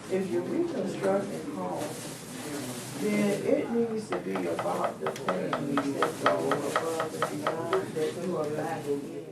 if you're reconstructing homes, then it needs to be about the things that go above and beyond that you are lacking in.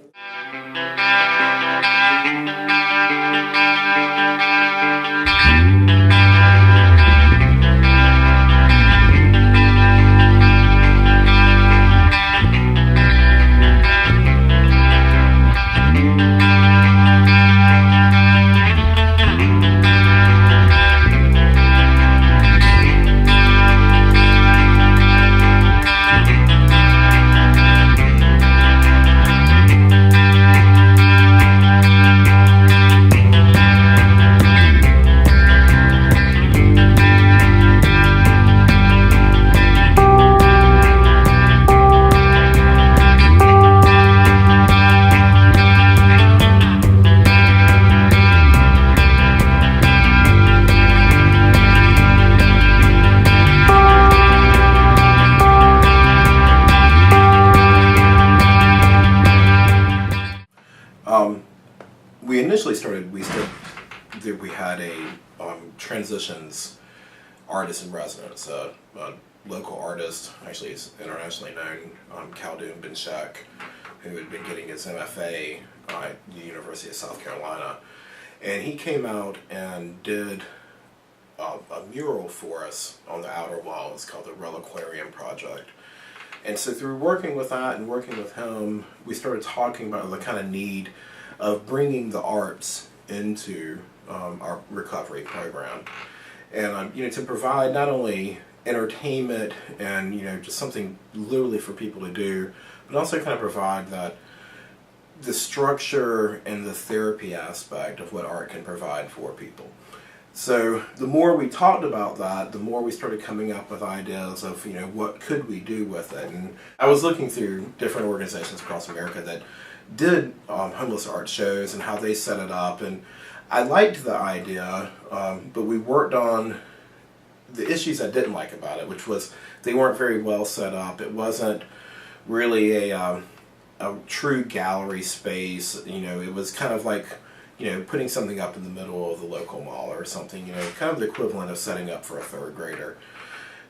We initially started, we had a transitions artist in residence, a local artist, actually is internationally known, Khaldun Benshek, who had been getting his MFA at the University of South Carolina. And he came out and did a mural for us on the outer wall. It's called the Reliquarium Project. And so through working with that and working with him, we started talking about the kind of need of bringing the arts into our recovery program, and to provide not only entertainment and just something literally for people to do, but also kind of provide that the structure and the therapy aspect of what art can provide for people. So the more we talked about that, the more we started coming up with ideas of what could we do with it. And I was looking through different organizations across America that did homeless art shows and how they set it up, and I liked the idea, but we worked on the issues I didn't like about it, which was they weren't very well set up. It wasn't really a true gallery space. It was kind of like putting something up in the middle of the local mall or something, kind of the equivalent of setting up for a third grader.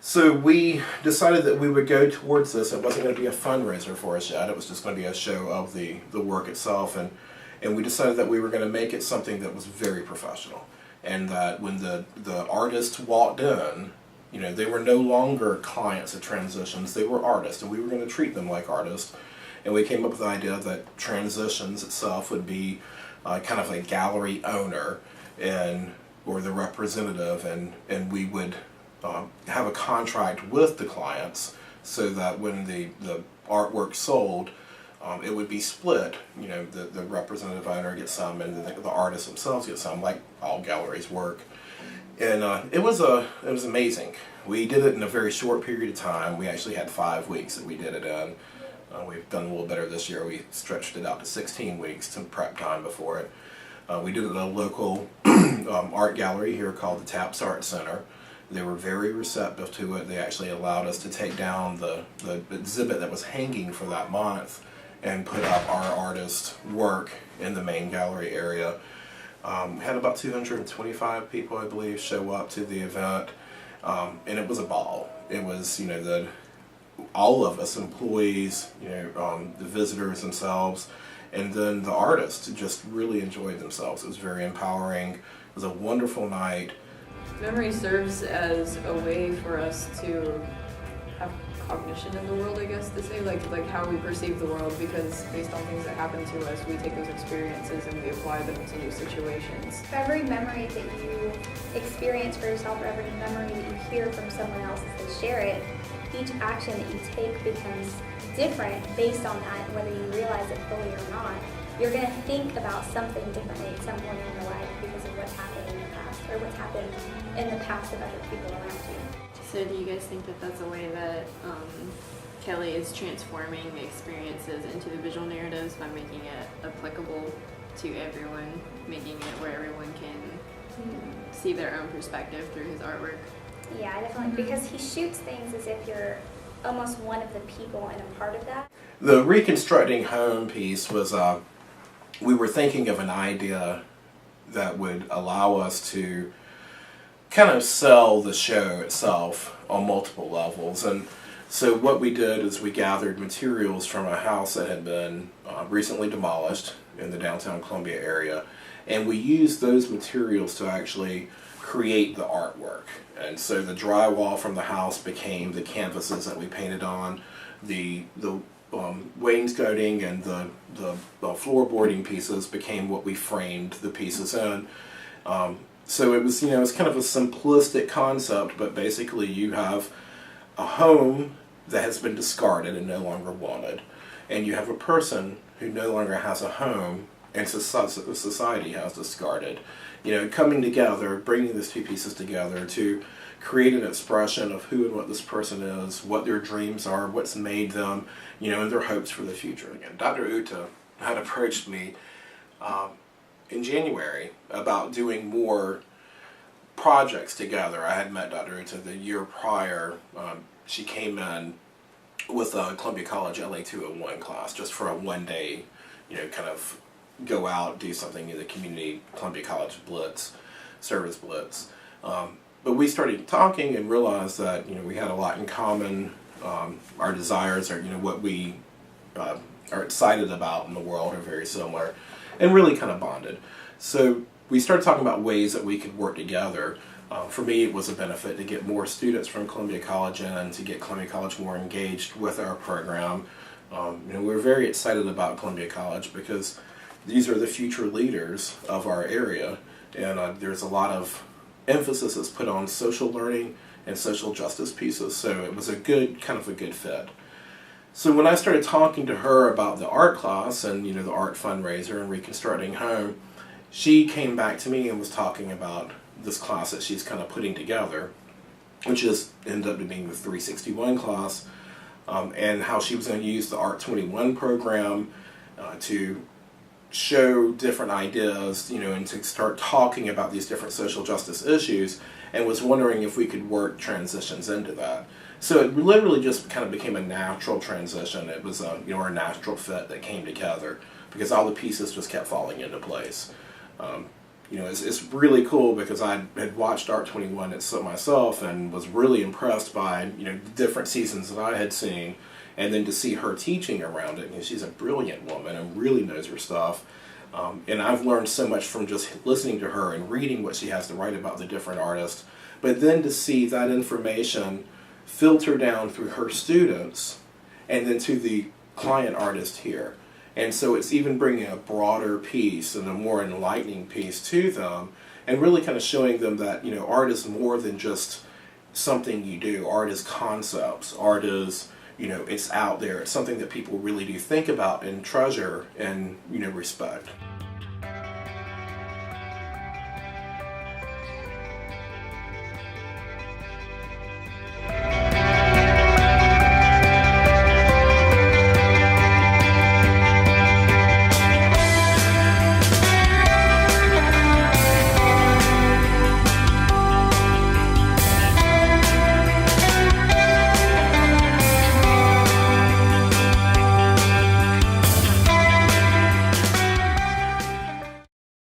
So we decided that we would go towards this. It wasn't going to be a fundraiser for us yet. It was just going to be a show of the work itself. And we decided that we were going to make it something that was very professional. And that when the artists walked in, they were no longer clients of Transitions. They were artists, and we were going to treat them like artists. And we came up with the idea that Transitions itself would be kind of a gallery owner or the representative, and we would have a contract with the clients so that when the artwork sold, it would be split. The representative owner gets some, and the artists themselves get some, like all galleries work. And it was amazing. We did it in a very short period of time. We actually had 5 weeks that we did it in. We've done a little better this year. We stretched it out to 16 weeks to prep time before it. We did it at a local art gallery here called the Taps Art Center. They were very receptive to it. They actually allowed us to take down the exhibit that was hanging for that month and put up our artist work in the main gallery area. We had about 225 people, I believe, show up to the event, and it was a ball. It was, all of us, employees, the visitors themselves, and then the artists just really enjoyed themselves. It was very empowering. It was a wonderful night. Memory serves as a way for us to have cognition in the world, I guess to say, like how we perceive the world, because based on things that happen to us, we take those experiences and we apply them to new situations. Every memory that you experience for yourself, or every memory that you hear from someone else as they share it, each action that you take becomes different based on that, whether you realize it fully or not. You're going to think about something differently at some point in your life because of what's happened in the past, or what's happened in the past of other people around you. So do you guys think that that's a way that Kelly is transforming the experiences into the visual narratives by making it applicable to everyone, making it where everyone can see their own perspective through his artwork? Yeah, definitely, because he shoots things as if you're almost one of the people and a part of that. The reconstructing home piece was, we were thinking of an idea that would allow us to kind of sell the show itself on multiple levels. And so what we did is we gathered materials from a house that had been recently demolished in the downtown Columbia area, and we used those materials to actually create the artwork. And so the drywall from the house became the canvases that we painted on, the wainscoting and the floorboarding pieces became what we framed the pieces in. So it was, it's kind of a simplistic concept, but basically you have a home that has been discarded and no longer wanted, and you have a person who no longer has a home and society has discarded. Coming together, bringing these two pieces together to create an expression of who and what this person is, what their dreams are, what's made them, and their hopes for the future. Again, Dr. Uta had approached me in January about doing more projects together. I had met Dr. Uta the year prior. She came in with a Columbia College LA 201 class just for a one-day, kind of go out, do something in the community Columbia College blitz, service blitz. But we started talking and realized that we had a lot in common. Our desires are what we are excited about in the world are very similar, and really kind of bonded. So we started talking about ways that we could work together. For me, it was a benefit to get more students from Columbia College in, to get Columbia College more engaged with our program. We're very excited about Columbia College because these are the future leaders of our area, and there's a lot of emphasis that's put on social learning and social justice pieces, so it was a good fit. So when I started talking to her about the art class and the art fundraiser and reconstructing home, she came back to me and was talking about this class that she's kind of putting together, which is ended up being the 361 class, and how she was going to use the Art 21 program to show different ideas, and to start talking about these different social justice issues, and was wondering if we could work transitions into that. So it literally just kind of became a natural transition. It was a natural fit that came together because all the pieces just kept falling into place. It's really cool because I had watched Art 21 myself and was really impressed by the different seasons that I had seen. And then to see her teaching around it, she's a brilliant woman and really knows her stuff. And I've learned so much from just listening to her and reading what she has to write about the different artists. But then to see that information filter down through her students and then to the client artist here. And so it's even bringing a broader piece and a more enlightening piece to them, and really kind of showing them that art is more than just something you do. Art is concepts. Art is it's out there. It's something that people really do think about and treasure and respect.